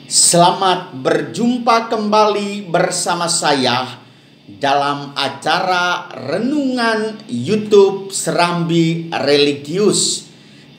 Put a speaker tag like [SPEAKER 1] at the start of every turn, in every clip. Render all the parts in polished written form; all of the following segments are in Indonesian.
[SPEAKER 1] Selamat berjumpa kembali bersama saya dalam acara renungan YouTube Serambi Religius.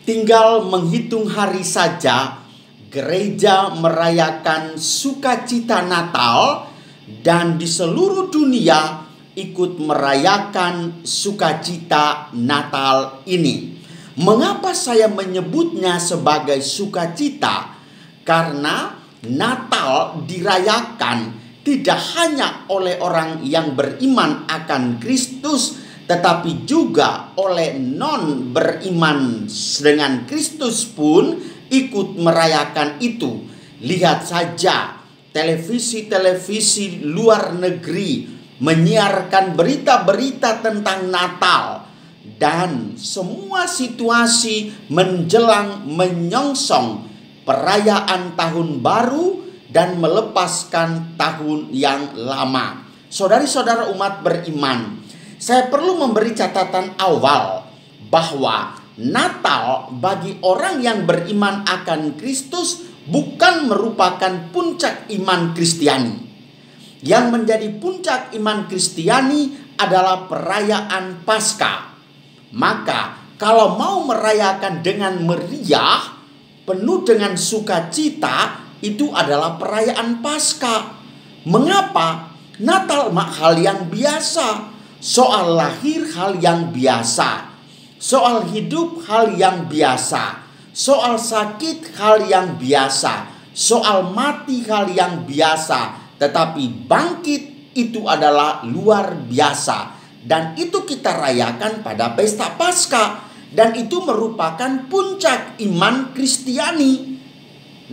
[SPEAKER 1] Tinggal menghitung hari saja, gereja merayakan sukacita Natal dan di seluruh dunia ikut merayakan sukacita Natal ini. Mengapa saya menyebutnya sebagai sukacita? Karena Natal dirayakan tidak hanya oleh orang yang beriman akan Kristus, tetapi juga oleh non beriman dengan Kristus pun ikut merayakan itu. Lihat saja televisi-televisi luar negeri menyiarkan berita-berita tentang Natal, dan semua situasi menjelang menyongsong perayaan tahun baru dan melepaskan tahun yang lama. Saudari-saudara umat beriman, saya perlu memberi catatan awal bahwa Natal bagi orang yang beriman akan Kristus bukan merupakan puncak iman Kristiani. Yang menjadi puncak iman Kristiani adalah perayaan Paskah. Maka kalau mau merayakan dengan meriah, penuh dengan sukacita, itu adalah perayaan Paskah. Mengapa? Natal hal yang biasa, soal lahir hal yang biasa, soal hidup hal yang biasa, soal sakit hal yang biasa, soal mati hal yang biasa, tetapi bangkit itu adalah luar biasa. Dan itu kita rayakan pada pesta Paskah. Dan itu merupakan puncak iman Kristiani.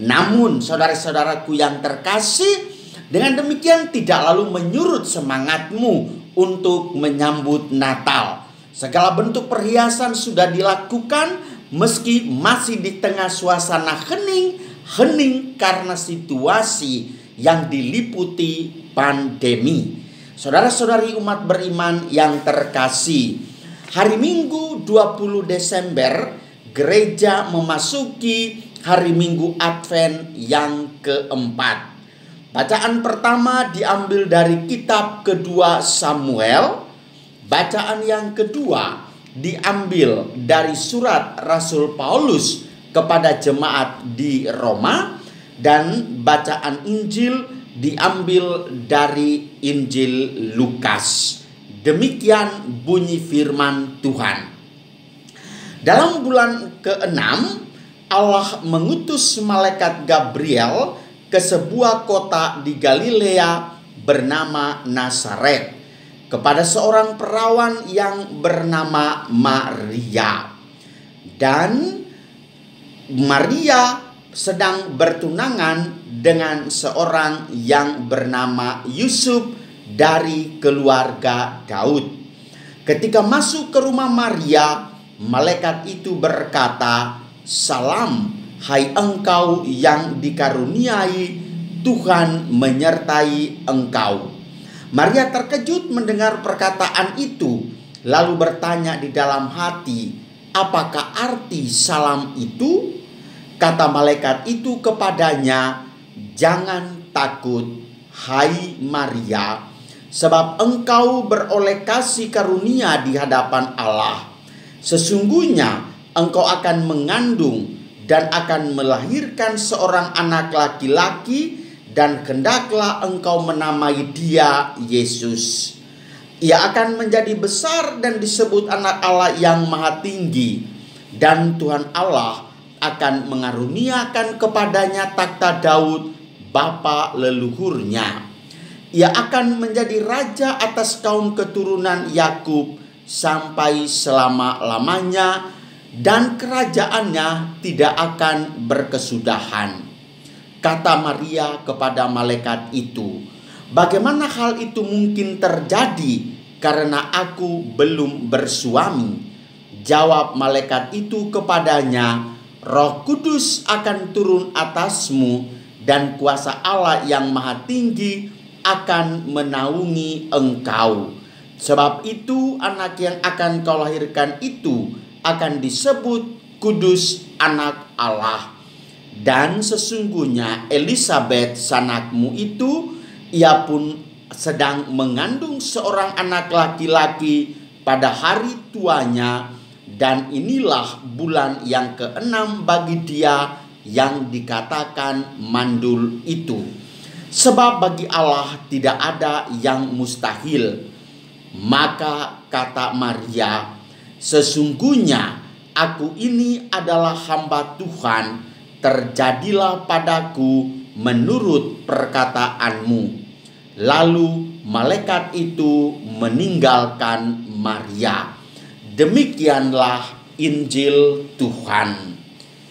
[SPEAKER 1] Namun saudara-saudaraku yang terkasih, dengan demikian tidak lalu menyurut semangatmu untuk menyambut Natal. Segala bentuk perhiasan sudah dilakukan meski masih di tengah suasana hening karena situasi yang diliputi pandemi. Saudara-saudari umat beriman yang terkasih, hari Minggu 20 Desember gereja memasuki hari Minggu Advent yang keempat. Bacaan pertama diambil dari kitab kedua Samuel. Bacaan yang kedua diambil dari surat Rasul Paulus kepada jemaat di Roma. Dan bacaan Injil diambil dari Injil Lukas. Demikian bunyi firman Tuhan. Dalam bulan ke-6, Allah mengutus malaikat Gabriel ke sebuah kota di Galilea bernama Nazaret kepada seorang perawan yang bernama Maria. Dan Maria sedang bertunangan dengan seorang yang bernama Yusuf dari keluarga Daud. Ketika masuk ke rumah Maria, malaikat itu berkata, "Salam, hai engkau yang dikaruniai, Tuhan menyertai engkau." Maria terkejut mendengar perkataan itu, lalu bertanya di dalam hati, "Apakah arti salam itu?" Kata malaikat itu kepadanya, "Jangan takut, hai Maria, sebab engkau beroleh kasih karunia di hadapan Allah. Sesungguhnya engkau akan mengandung dan akan melahirkan seorang anak laki-laki, dan hendaklah engkau menamai dia Yesus. Ia akan menjadi besar dan disebut anak Allah yang Maha Tinggi, dan Tuhan Allah akan mengaruniakan kepadanya takhta Daud bapa leluhurnya. Ia akan menjadi raja atas kaum keturunan Yakub sampai selama-lamanya, dan kerajaannya tidak akan berkesudahan." Kata Maria kepada malaikat itu, "Bagaimana hal itu mungkin terjadi karena aku belum bersuami?" Jawab malaikat itu kepadanya, "Roh Kudus akan turun atasmu, dan kuasa Allah yang Maha Tinggi akan menaungi engkau. Sebab itu anak yang akan kau lahirkan itu akan disebut Kudus Anak Allah. Dan sesungguhnya Elisabet sanakmu itu, ia pun sedang mengandung seorang anak laki-laki pada hari tuanya, dan inilah bulan yang ke-6 bagi dia yang dikatakan mandul itu. Sebab bagi Allah tidak ada yang mustahil. Maka kata Maria, sesungguhnya aku ini adalah hamba Tuhan, terjadilah padaku menurut perkataanmu. Lalu malaikat itu meninggalkan Maria. Demikianlah Injil Tuhan.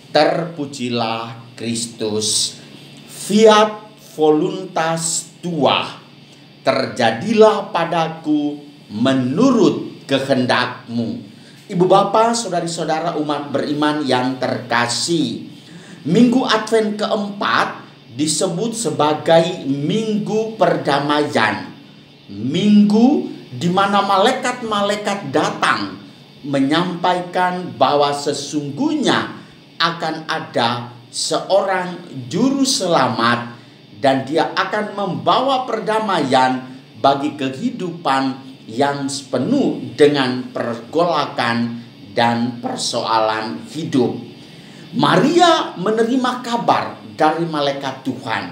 [SPEAKER 1] Terpujilah Kristus. Fiat voluntas tua, terjadilah padaku menurut kehendakmu. Ibu bapak, saudari-saudara umat beriman yang terkasih, Minggu Advent keempat disebut sebagai Minggu Perdamaian. Minggu di mana malaikat-malaikat datang menyampaikan bahwa sesungguhnya akan ada seorang juru selamat dan dia akan membawa perdamaian bagi kehidupan yang penuh dengan pergolakan dan persoalan hidup. Maria menerima kabar dari malaikat Tuhan,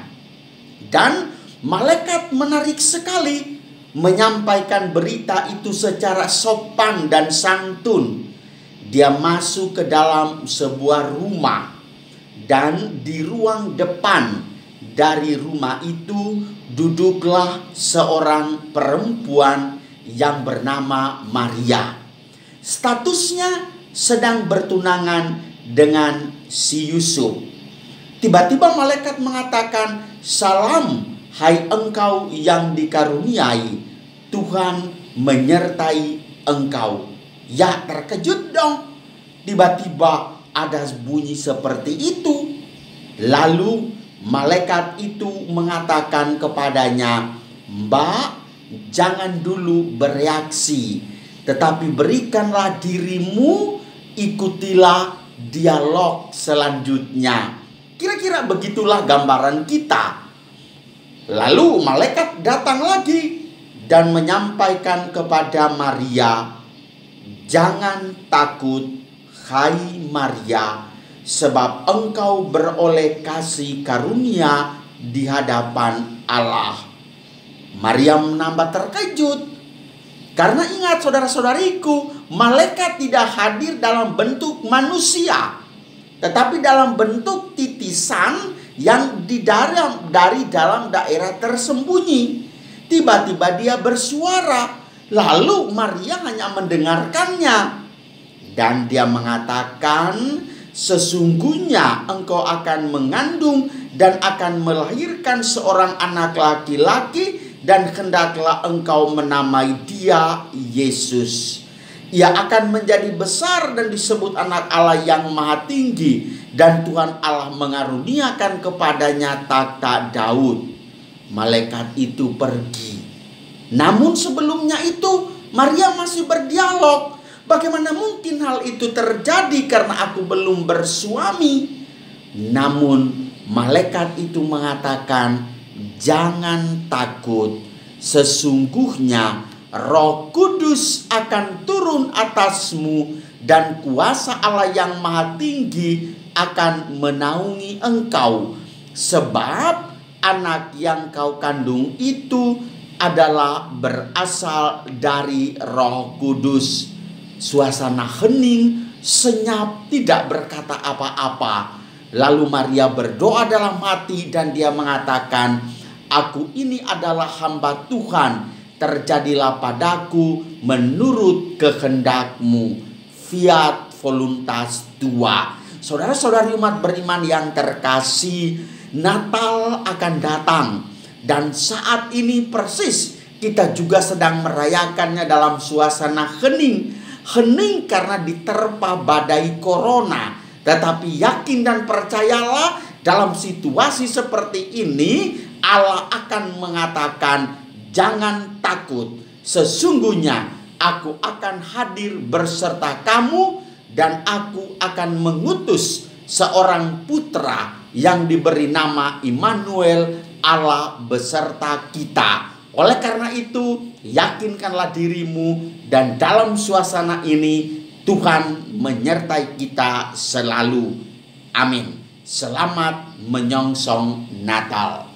[SPEAKER 1] dan malaikat menarik sekali menyampaikan berita itu secara sopan dan santun. Dia masuk ke dalam sebuah rumah, dan di ruang depan dari rumah itu duduklah seorang perempuan yang bernama Maria. Statusnya sedang bertunangan dengan si Yusuf. Tiba-tiba malaikat mengatakan, "Salam, hai engkau yang dikaruniai, Tuhan menyertai engkau." Ya, terkejut dong. Tiba-tiba ada bunyi seperti itu. Lalu malaikat itu mengatakan kepadanya, "Mbak, jangan dulu bereaksi, tetapi berikanlah dirimu, ikutilah dialog selanjutnya." Kira-kira begitulah gambaran kita. Lalu malaikat datang lagi dan menyampaikan kepada Maria, "Jangan takut, hai Maria, sebab engkau beroleh kasih karunia di hadapan Allah." Maria menambah terkejut, karena ingat saudara-saudariku, malaikat tidak hadir dalam bentuk manusia, tetapi dalam bentuk titisan yang dari dalam daerah tersembunyi. Tiba-tiba dia bersuara, lalu Maria hanya mendengarkannya, dan dia mengatakan, "Sesungguhnya engkau akan mengandung dan akan melahirkan seorang anak laki-laki, dan hendaklah engkau menamai dia Yesus. Ia akan menjadi besar dan disebut anak Allah yang maha tinggi, dan Tuhan Allah mengaruniakan kepadanya takhta Daud." Malaikat itu pergi. Namun sebelumnya itu Maria masih berdialog. "Bagaimana mungkin hal itu terjadi karena aku belum bersuami?" Namun malaikat itu mengatakan, "Jangan takut, sesungguhnya Roh Kudus akan turun atasmu, dan kuasa Allah yang maha tinggi akan menaungi engkau. Sebab anak yang kau kandung itu adalah berasal dari Roh Kudus." Suasana hening, senyap, tidak berkata apa-apa. Lalu Maria berdoa dalam hati dan dia mengatakan, "Aku ini adalah hamba Tuhan, terjadilah padaku menurut kehendakmu." Fiat voluntas tua. Saudara-saudari umat beriman yang terkasih, Natal akan datang, dan saat ini persis kita juga sedang merayakannya dalam suasana hening. Hening karena diterpa badai corona. Tetapi yakin dan percayalah, dalam situasi seperti ini Allah akan mengatakan, "Jangan takut, sesungguhnya aku akan hadir berserta kamu, dan aku akan mengutus seorang putra yang diberi nama Immanuel, Allah beserta kita. Oleh karena itu, yakinkanlah dirimu dan dalam suasana ini Tuhan menyertai kita selalu. Amin. Selamat menyongsong Natal.